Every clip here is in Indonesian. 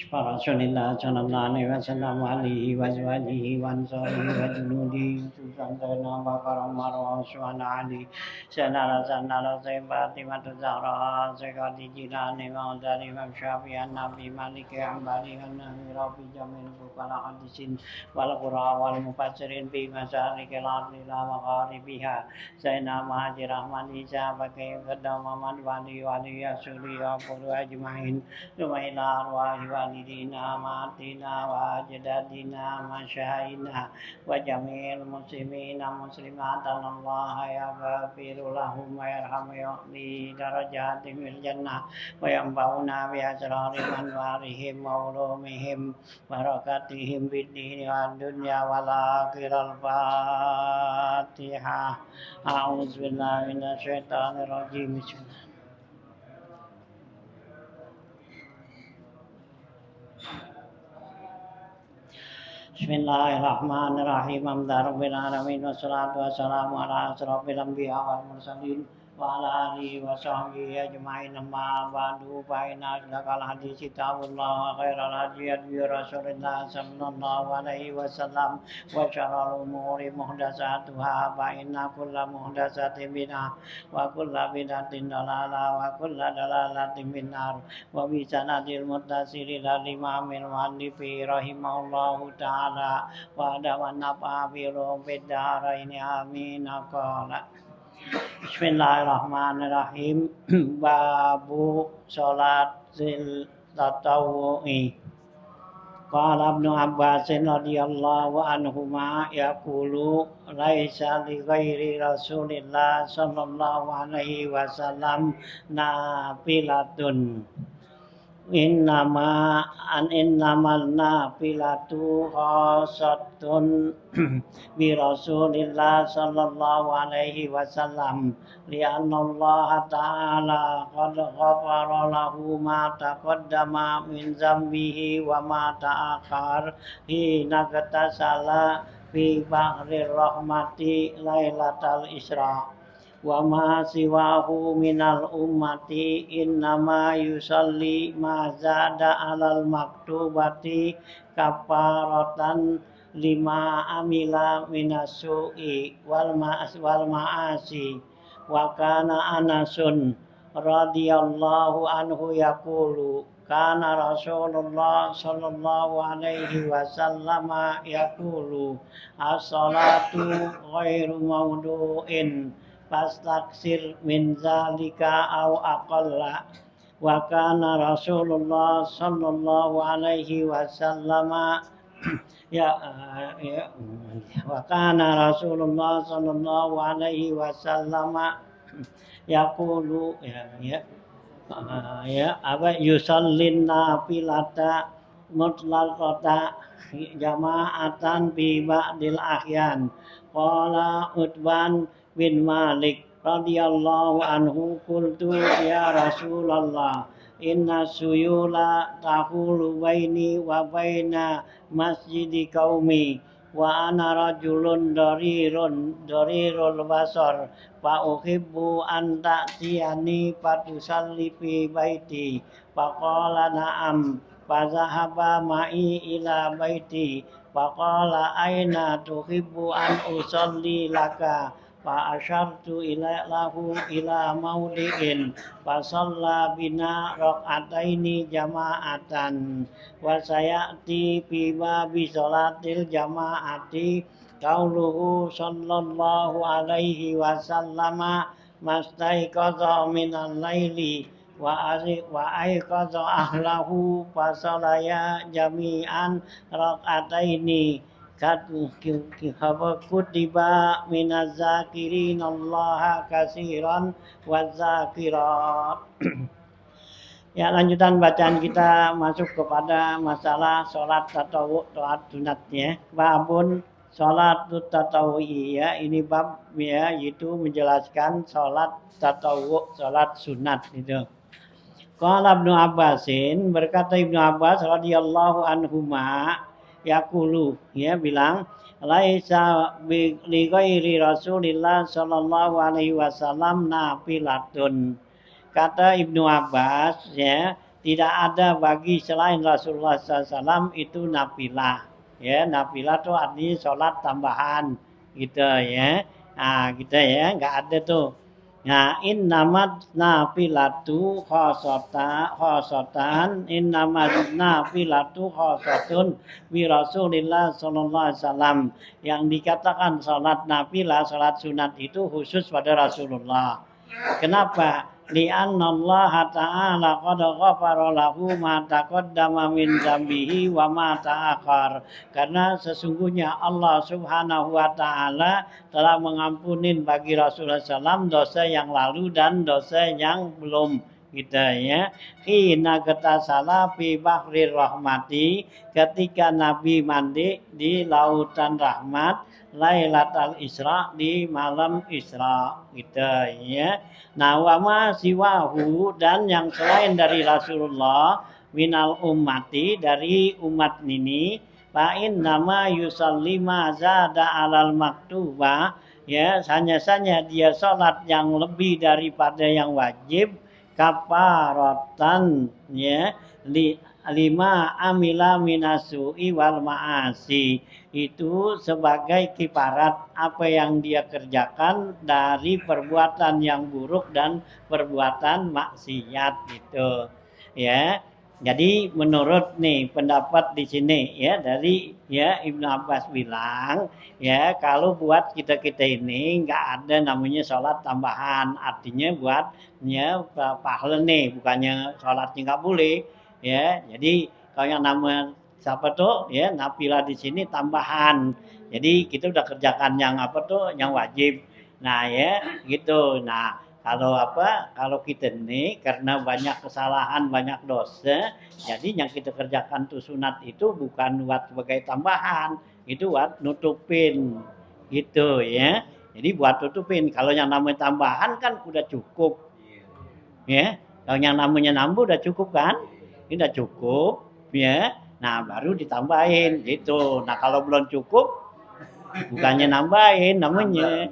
Para Rasulillah sallallahu alaihi wasallam wa alihi wa azwajihi wa ansarihi wa junudihi Sultan wa karamar wa uswana ali Sayyidina Rasulullah Fatimah Zahra Sayyidati Jilani Ma'udari Imam Syafi'an Nabi Malik Ambari Nabi Rabi Jamil Bukala Hadisin wal Qura wal Mufassirin bi Masyarikil Ardi la magharibiha Sayyidina Muhajir Ahmad Isa Bakai Qadam Muhammad Wali Wali Yasuri wa Quru Ajma'in Lumailah arwahi walidina matina wa ajdadina masyayina wa jamil muslimina muslimat Allah ya ghafiru lahum wa yarhamu yu'li darajatim fil jannah wa yanfa'una bi asrari manwarihim wa ulumihim barakatihim fid dini wad dunya wal akhirah. Al-Fatihah. A'udzu billahi minasy syaithanir rajim. Bismillahirrahmanirrahim. Alhamdulillahirabbil alamin wassalatu wassalamu ala asyrofil anbiya wal mursalin wa ala alihi wa sahbihi ajma'in. Amma ba'du fa inna asdaqal haditsi kitabullah wa khairal hadi hadi Rasulillah sallallahu alaihi wasallam wa syarrul umuri muhdatsatuha fa inna kulla muhdatsatin bid'ah wa kulla bid'atin dalalah wa kulla dalalatin finnar. Wa bi sanadil muttasili ila imamil muallifi rahimahullahu ta'ala wa dawan nafa bi rumid daraini amin. Qala Bismillahirrahmanirrahim. Babu sholatil tatawwu'i. Qala Ibnu Abbas radhiyallahu anhuma yaqulu laisa li ghairi Rasulillah sallallahu alaihi wasallam nafilatun innamal nafilatu khasatun bi Rasulillah sallallahu alaihi wasallam li'anna Allah ta'ala qad ghafara lahu ma taqaddama min zambihi wa ma ta'akhkhar hina katasala fi bahrir rahmati lailatal isra wa ma siwahu minal ummati innama yusalli ma zada alal maktubati kafaratan lima amila minasu'i wal ma'asi. Wa kana Anasun radhiyallahu anhu yaqulu kana Rasulullah sallallahu alaihi wasallam yaqulu as-salatu ghairu mawdu'in fastaksir min zalika aw aqalla. Wa kana Rasulullah sallallahu alaihi wasallam wa kana Rasulullah sallallahu alaihi wasallam yaqulu yusallin nafilata mutlaqata jama'atan bi ba'dil ahyan. Qala Utban bin Malik radhiyallahu anhu qultu ya Rasulullah inna suyula tahulu baini wa baina masjidi qaumi wa ana rajulun darirul basar fa uhibbu an ta'tiyani fatusalli fi baiti faqala na'am fazahaba ma'i ila baiti faqala aina tuhibbu an usalli laka fa asyartu lahu ila mauli'in fa shalla bina raq'ataini jama'atan wa sayati fi babi sholatil jama'ati qauluhu sallallahu alaihi wasallama mastaiqadha minal laili wa aiqadha ahlahu fa sholaya jami'an raq'ataini kutiba minaz zakirin Allah katsiran waz zakirat. Ya, lanjutan bacaan kita masuk kepada masalah sholat tatawwu taat sunat ya. Babun sholat tatawu'i ya, ini bab ya itu menjelaskan sholat tatawu, sholat sunat itu. Qala Ibnu Abbasin, berkata Ibnu Abbas radhiyallahu anhuma, yaqulu ya bilang laisa li ghairi Rasulillah sallallahu alaihi wasallam nafilatun. Kata Ibnu Abbas ya, tidak ada bagi selain Rasulullah SAW itu nafilah. Ya, nafilah itu artinya sholat tambahan gitu ya. Nah, gitu ya, nggak ada tuh. Nah, innamat nafilatu khosotan innamat nafilatu khosotun bi Rasulillah sallallahu alaihi wasallam. Yang dikatakan salat nafilah, salat sunat itu khusus pada Rasulullah. Kenapa? Li'anna Allah Ta'ala qad ghafara lahu ma taqaddama min dzambihi wa ma ta'akhar. Karena sesungguhnya Allah Subhanahu wa taala telah mengampunin bagi Rasulullah SAW dosa yang lalu dan dosa yang belum gitu ya. Hina ketasala fi bahrir rahmati, ketika Nabi mandi di lautan rahmat Lailatul Isra, di malam Isra gitu ya. Nah, wama siwahu, dan yang selain dari Rasulullah minal ummati, dari umat ini, fa'in nama yusallima zada alal maktuba ya, hanya dia sholat yang lebih daripada yang wajib, kafaratan ya, lima amila minasu'i wal ma'asi, itu sebagai kifarat apa yang dia kerjakan dari perbuatan yang buruk dan perbuatan maksiat itu ya. Jadi menurut nih pendapat di sini ya dari ya Ibnu Abbas bilang ya, kalau buat kita ini nggak ada namanya sholat tambahan, artinya buatnya pahala nih, bukannya sholatnya nggak boleh ya. Jadi kalau yang nama siapa tuh ya, nafilah di sini tambahan. Jadi kita udah kerjakan yang apa tuh, yang wajib. Nah ya gitu. Nah kalau kita ini karena banyak kesalahan, banyak dosa, jadi yang kita kerjakan tuh sunat itu bukan buat sebagai tambahan, itu buat nutupin gitu ya. Jadi buat tutupin. Kalau yang namanya tambahan kan udah cukup ya. Kalau yang namanya nambah udah cukup kan? Ini udah cukup ya. Nah baru ditambahin gitu. Nah kalau belum cukup, bukannya nambahin namanya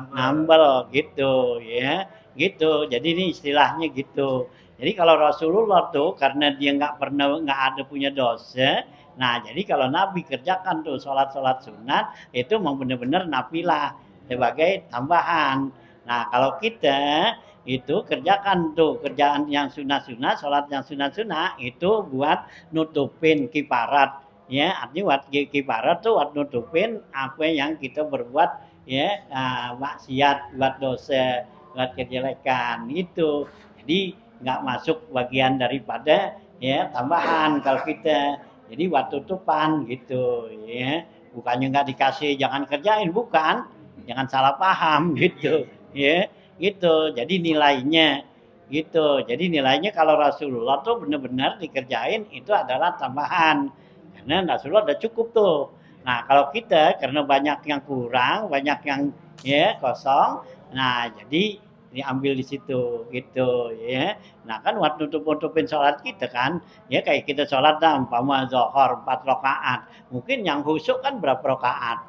nambel gitu ya, gitu. Jadi ini istilahnya gitu. Jadi kalau Rasulullah tuh karena dia nggak ada punya dosa, nah jadi kalau Nabi kerjakan tuh sholat sunat itu memang benar-benar nafilah sebagai tambahan. Nah kalau kita itu kerjakan tuh kerjaan yang sunat, sholat yang sunat itu buat nutupin kifarat ya, artinya buat kifarat tuh buat nutupin apa yang kita berbuat ya, maksiat, buat dosa, buat kejelekan itu. Jadi nggak masuk bagian daripada ya tambahan kalau kita. Jadi buat tutupan gitu ya, bukannya nggak dikasih jangan kerjain, bukan, jangan salah paham gitu ya, gitu. Jadi nilainya gitu. Jadi nilainya kalau Rasulullah tuh benar-benar dikerjain itu adalah tambahan. Karena Rasulullah udah cukup tuh. Nah kalau kita karena banyak yang kurang, banyak yang ya kosong, nah jadi diambil di situ gitu ya. Nah kan waktu nutupin sholat kita kan, ya kayak kita sholat dah umpama zuhur 4 rakaat, mungkin yang khusyuk kan berapa rakaat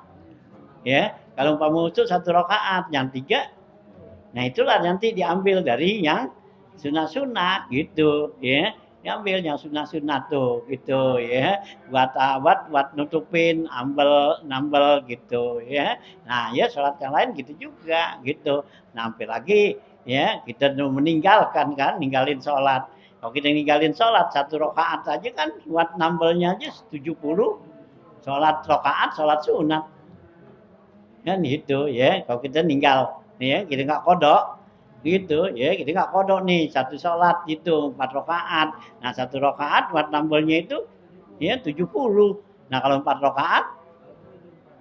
ya. Kalau umpama khusyuk 1 rakaat, yang 3, nah itulah nanti diambil dari yang sunat gitu ya. Diambil yang sunat tuh gitu ya, buat nutupin nambel gitu ya. Nah ya sholat yang lain gitu juga gitu. Nampil lagi ya, kita meninggalkan kan, ninggalin sholat. Kalau kita ninggalin sholat 1 rakaat aja kan buat nambelnya aja 70 sholat rakaat, sholat sunat kan gitu ya. Kalau kita ninggal ya, kita nggak kodok gitu ya, kita nggak kodok nih 1 sholat itu 4 rakaat. Nah 1 rakaat buat nambelnya itu ya 70. Nah kalau 4 rakaat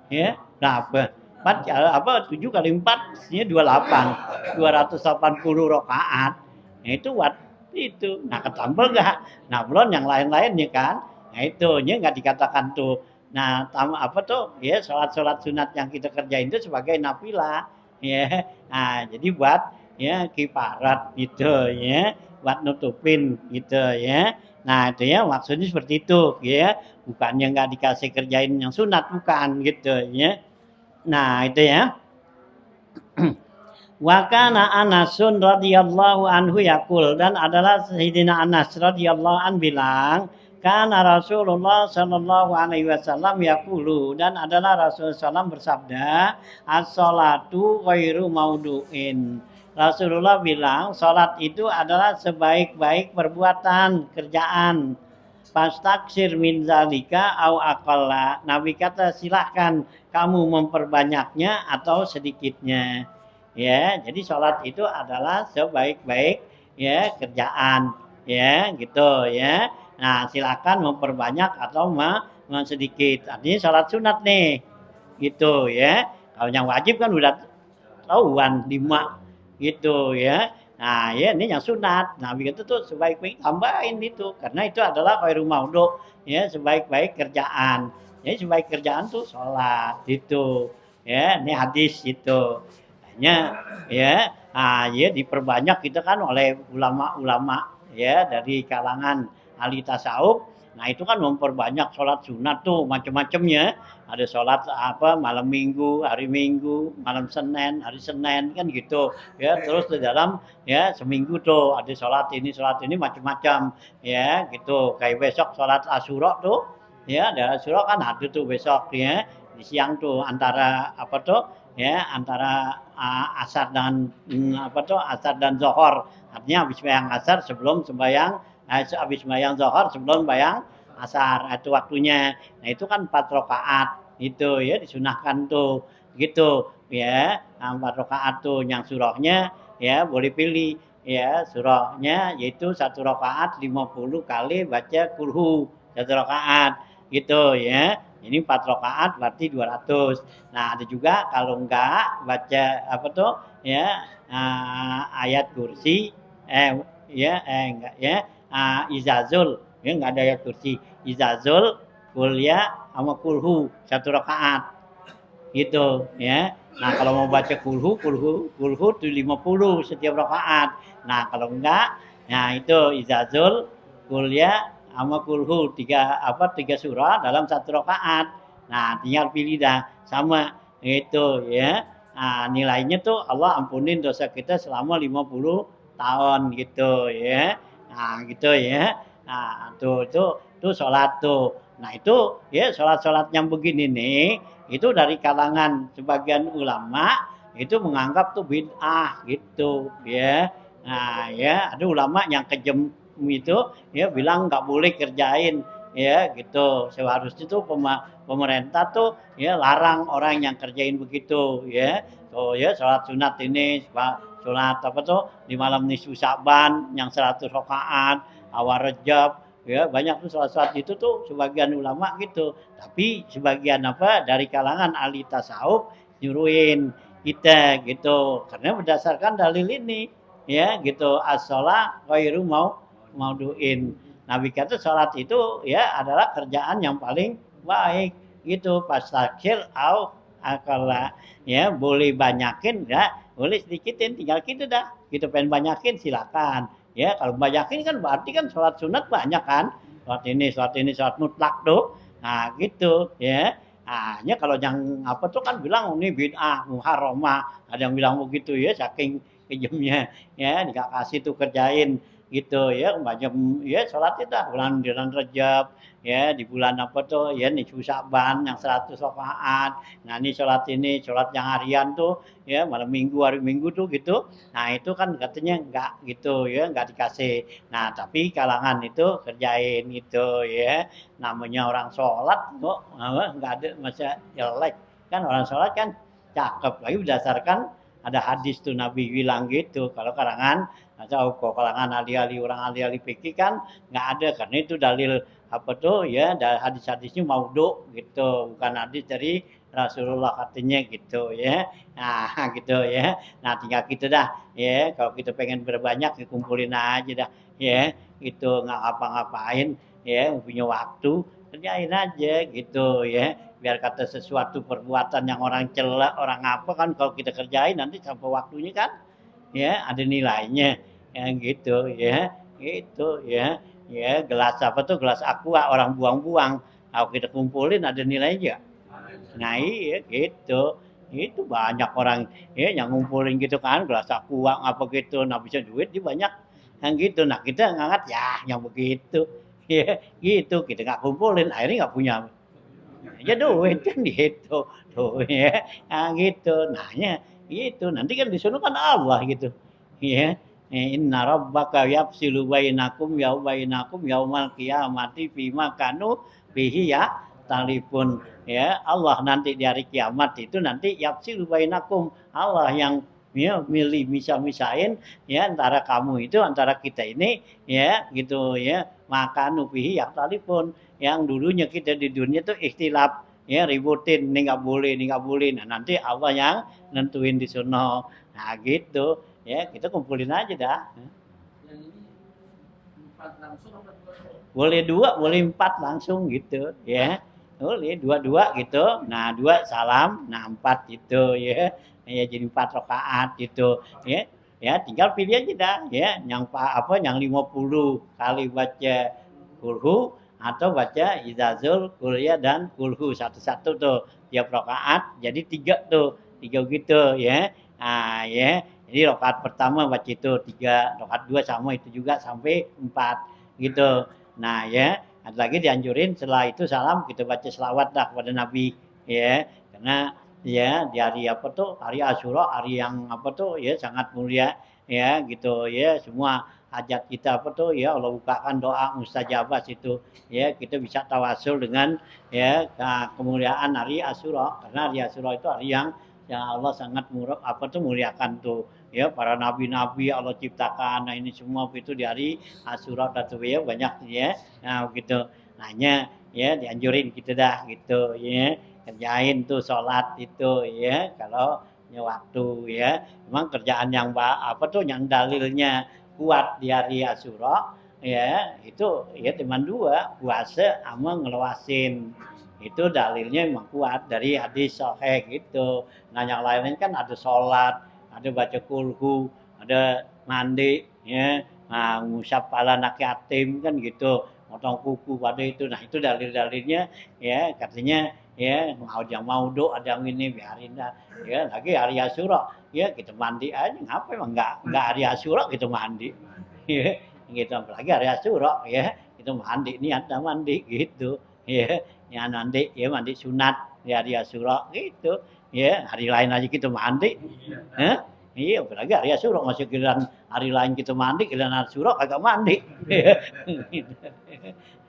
ya berapa? 7 kali 4 ya 28, 280 rakaat. Nah itu buat itu. Nah ketambel nggak? Nah belum yang lain-lainnya kan. Nah itu nya nggak dikatakan tuh Nah, apa tuh, ya sholat-sholat sunat yang kita kerjain itu sebagai nafilah, ya. Nah, jadi buat ya kifarat gitu ya, buat nutupin gitu ya. Nah, itu ya maksudnya seperti itu ya. Bukannya nggak dikasih kerjain yang sunat, bukan gitu ya. Nah, itu ya. Wa kana Anasun radhiyallahu anhu yaqul, dan adalah Sayyidina Anas radhiyallahu an bilang, kana Rasulullah sallallahu alaihi wasallam yaqulu, dan adalah Rasulullah SAW bersabda, as-salatu ghairu maudu'in. Rasulullah bilang salat itu adalah sebaik-baik perbuatan, kerjaan. Fastaksir min zalika au aqalla. Nabi kata silahkan kamu memperbanyaknya atau sedikitnya. Ya, jadi sholat itu adalah sebaik-baik ya kerjaan ya gitu ya. Nah, silakan memperbanyak atau sedikit. Artinya sholat sunat nih gitu ya. Kalau yang wajib kan udah tahuan 5 gitu ya. Nah, ya ini yang sunat. Nabi itu tuh sebaik-baik tambahin itu karena itu adalah khairu maudhu ya, sebaik-baik kerjaan. Jadi sebaik kerjaan tuh sholat itu. Ya, ini hadis itu. Hanya ya, ya diperbanyak gitu kan oleh ulama-ulama ya dari kalangan ahli tasawuf. Nah, itu kan memperbanyak sholat sunat tuh macam-macamnya. Ada sholat apa malam minggu, hari minggu, malam Senin, hari Senin kan gitu ya. Terus di dalam ya seminggu tuh ada sholat ini macam-macam ya gitu. Kayak besok sholat Asyura tuh ya, ada Asyura kan ada tuh besok ya di siang tuh antara apa tuh ya antara asar dan apa tuh asar dan zohor, artinya habis bayang asar sebelum sembahyang habis bayang zohor sebelum bayang asar itu waktunya. Nah itu kan 4 rakaat itu ya disunahkan tuh gitu ya. Nah, 4 rakaat tuh yang surahnya ya boleh pilih ya surahnya yaitu 1 rakaat 50 kali baca kulhu 1 rakaat gitu ya. Ini 4 rakaat berarti 200. Nah, ada juga kalau enggak baca apa tuh ya ayat kursi ya enggak ya izazul ya enggak ada ayat kursi izazul kuliah sama kulhu 1 rakaat gitu ya. Nah, kalau mau baca kulhu tuh 50 setiap rakaat. Nah, kalau enggak nah itu izazul kuliah sama kulhu 3 surah dalam 1 rakaat. Nah, tinggal pilih dah sama itu ya. Nah, nilainya tuh Allah ampunin dosa kita selama 50 tahun gitu ya. Nah, gitu ya. Nah, tuh sholat tuh. Nah, itu ya sholat-sholat yang begini nih itu dari kalangan sebagian ulama itu menganggap tuh bid'ah gitu ya. Nah, ya ada ulama yang kejem itu ya bilang nggak boleh kerjain ya gitu. Seharusnya tuh pemerintah tuh ya larang orang yang kerjain begitu ya. Tuh ya sholat sunat ini sholat apa tuh di malam nisfu Sa'ban yang 100 rakaat, awal Rajab ya banyak tuh sholat-sholat itu tuh sebagian ulama gitu. Tapi sebagian apa dari kalangan ahli tasawuf nyuruhin kita gitu karena berdasarkan dalil ini ya gitu as-shalah ghairu mauduin. Nabi kata sholat itu ya adalah kerjaan yang paling baik gitu pastakir au akala ya boleh banyakin ya boleh sedikitin tinggal kita dah gitu pengen banyakin silakan ya kalau banyakin kan berarti kan sholat sunat banyak kan sholat ini sholat mutlak tuh. Nah gitu ya. Nah, hanya kalau yang apa tuh kan bilang ini bid'ah, muharramah, ada yang bilang begitu ya saking kejamnya ya nggak kasih tuh kerjain gitu ya macam ya sholat itu dah bulan Rajab ya di bulan apa tuh ya nih Sa'ban yang 100 rakaat. Nah ini sholat yang harian tuh ya malam minggu hari minggu tuh gitu. Nah itu kan katanya enggak gitu ya enggak dikasih. Nah tapi kalangan itu kerjain gitu ya namanya orang sholat kok enggak ada masa jelek kan orang sholat kan cakep lagi berdasarkan ada hadis tuh Nabi bilang gitu kalau kalangan atau kalangan ahli-ahli orang ahli-ahli fikih kan nggak ada karena itu dalil apa tuh ya hadis-hadisnya maudhu gitu bukan hadis dari Rasulullah katanya gitu ya. Nah gitu ya. Nah tinggal kita dah ya kalau kita pengen berbanyak dikumpulin aja dah ya itu nggak ngapa-ngapain ya punya waktu kerjain aja gitu ya. Biar kata sesuatu perbuatan yang orang cela, orang apa kan kalau kita kerjain nanti sampai waktunya kan ya ada nilainya ya gitu ya. Gitu ya. Ya gelas apa tuh gelas aqua orang buang-buang. Kalau kita kumpulin ada nilainya. Nah iya gitu. Itu banyak orang ya yang ngumpulin gitu kan gelas aqua apa gitu. Nah bisa duit dia banyak yang gitu. Nah kita ngangat ya yang begitu. Ya gitu kita nggak kumpulin akhirnya nggak punya ya duit kan gitu tuh ya nah, gitu nanya gitu nanti kan di sana kan Allah gitu ya inna rabbaka yafsilu bainakum yaumal qiyamati fima kanu fihi ya talipun ya Allah nanti di hari kiamat itu nanti yafsilu bainakum Allah yang ya milih misah-misahin ya antara kamu itu antara kita ini ya gitu ya maka nufihi ya talipun yang dulunya kita di dunia tuh ikhtilaf ya ributin ini nggak boleh nah nanti Allah yang nentuin di sono nah gitu ya kita kumpulin aja dah yang ini 4 langsung apa boleh 2 boleh 4 langsung gitu ya boleh 2 gitu nah 2 salam nah 4 gitu ya ya jadi 4 rakaat gitu ya ya tinggal pilih aja dah ya yang apa yang 50 kali baca kulhu atau baca izazul kuliah dan kulhu satu-satu tuh tiap rakaat jadi 3 tuh 3 gitu ya nah ya jadi rakaat pertama baca itu 3 rakaat 2 sama itu juga sampai 4 gitu nah ya ada lagi dianjurin setelah itu salam kita baca selawat dah kepada Nabi ya karena ya di hari apa tuh hari Asyura hari yang apa tuh ya sangat mulia ya gitu ya semua hajat kita apa tuh ya Allah bukakan doa mustajabah situ ya kita bisa tawasul dengan ya kemuliaan hari Asyura karena hari Asyura itu hari yang Allah sangat apa tuh muliakan tuh ya para nabi-nabi Allah ciptakan nah ini semua itu di hari Asyura itu ya banyak ya nah gitu nanya ya dianjurin kita dah gitu ya kerjain tuh sholat itu ya kalau waktu ya memang kerjaan yang apa tuh yang dalilnya kuat di hari Asyura ya itu ya cuma 2 puasa sama ngeluasin itu dalilnya memang kuat dari hadis sahih gitu nah yang lain kan ada sholat ada baca kulhu ada mandi ya nah ngusap pala anak yatim kan gitu motong kuku pada itu nah itu dalil-dalilnya ya katanya ya mau yang mau do ada yang ini biarin dah ya lagi hari Asyura ya kita mandi aja ngapa emang enggak hari Asyura kita mandi ya gitu apalagi hari Asyura ya kita mandi niat mandi gitu ya ya nanti ya mandi sunat di hari Asyura gitu ya hari lain aja kita mandi iya apalagi hari Asyura masih giliran hari lain kita mandi giliran Asyura kagak mandi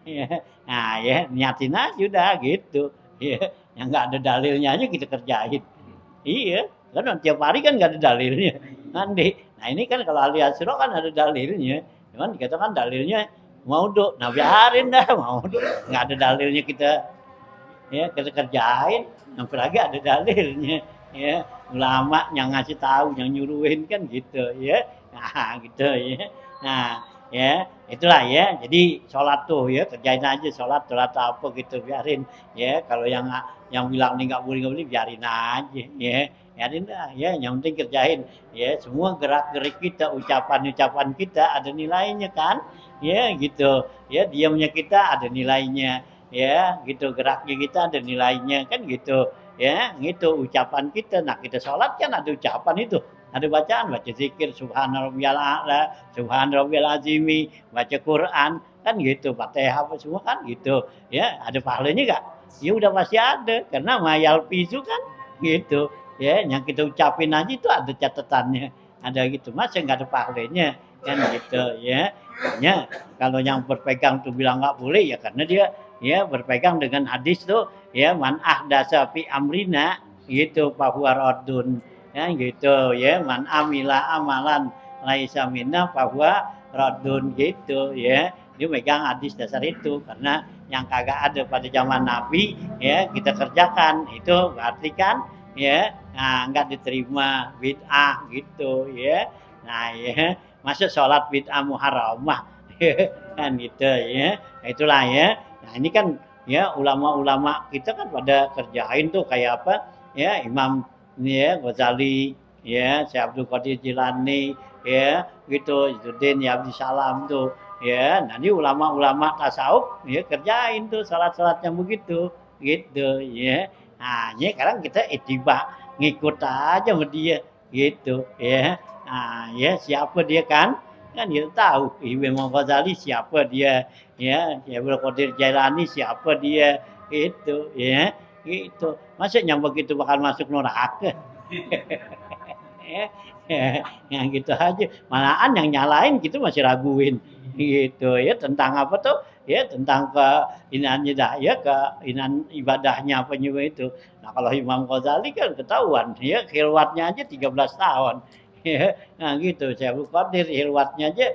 ya nah ya niatin aja udah gitu ya yang nggak ada dalilnya aja kita kerjain iya kan tiap hari kan nggak ada dalilnya mandi nah ini kan kalau hari Asyura kan ada dalilnya cuman dikatakan dalilnya mau do nah biarin dah mau do nggak ada dalilnya kita ya kita kerjain apalagi ada dalilnya ya ulama yang ngasih tahu yang nyuruhin kan gitu ya nah gitu ya nah ya itulah ya jadi sholat tuh ya kerjain aja sholat apa gitu biarin ya kalau yang bilang ini nggak boleh biarin aja ya biarin dah ya yang penting kerjain ya semua gerak gerik kita ucapan kita ada nilainya kan ya gitu ya diamnya kita ada nilainya ya gitu geraknya kita ada nilainya kan gitu ya gitu ucapan kita nah kita sholat kan ada ucapan itu ada bacaan baca zikir subhanarabbiyal a'la subhanarabbiyal azimi baca Quran kan gitu Fatihah apa semua kan gitu ya ada pahalanya enggak ya udah pasti ada karena mayal pisu kan gitu ya yang kita ucapin aja itu ada catatannya ada gitu masa enggak ada pahalanya kan gitu ya hanya kalau yang berpegang tuh bilang enggak boleh ya karena dia ya berpegang dengan hadis tuh ya man ahdasa fi amrina gitu fahuwa raddun ya gitu ya man amila amalan laisa minna fahuwa raddun gitu ya dia megang hadis dasar itu karena yang kagak ada pada zaman Nabi ya kita kerjakan itu berarti kan ya nah enggak diterima bid'ah gitu ya nah ya masuk sholat bid'ah muharramah kan gitu ya itulah ya nah ini kan ya ulama-ulama kita kan pada kerjain tuh kayak apa ya Imam ya Ghazali ya Syekh Abdul Qadir Jilani ya gitu Izzuddin ya Abdus Salam tuh ya nanti ulama-ulama tasawuf ya kerjain tuh salat-salatnya begitu gitu ya nah ini sekarang kita ittiba ngikut aja sama dia gitu ya nah ya siapa dia kan kan kita tahu Imam Ghazali siapa dia ya Syekh Qadir Jailani siapa dia itu ya gitu masa nyampe gitu bakal masuk neraka ya yang gitu aja malahan yang nyalain gitu masih raguin gitu ya tentang apa tuh ya tentang ke inannya dah ya ke inan ibadahnya apa juga itu nah kalau Imam Ghazali kan ketahuan ya khilwatnya aja 13 tahun ya nah gitu saya Qadir khilwatnya aja